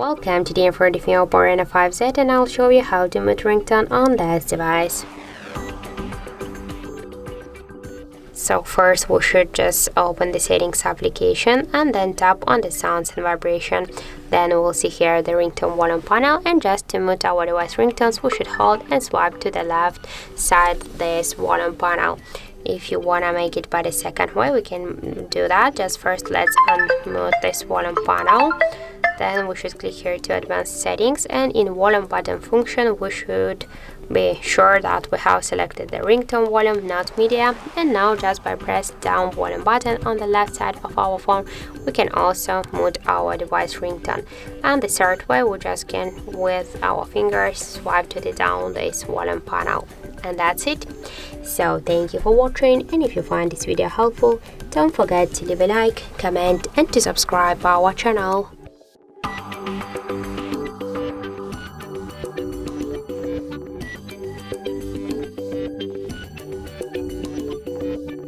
Welcome to the info of OPPO Reno 5Z, and I'll show you how to mute ringtone on this device. So first we should just open the settings application and then tap on the sounds and vibration. Then we'll see here the ringtone volume panel, and just to mute our device ringtones we should hold and swipe to the left side this volume panel. If you want to make it by the second way, we can do that. Just first let's unmute this volume panel. Then we should click here to advanced settings, and in volume button function we should be sure that we have selected the ringtone volume, not media. And now just by press down volume button on the left side of our phone we can also mute our device ringtone. And the third way, we just can with our fingers swipe to the down this volume panel. And that's it. So thank you for watching, and if you find this video helpful, don't forget to leave a like, comment and to subscribe our channel.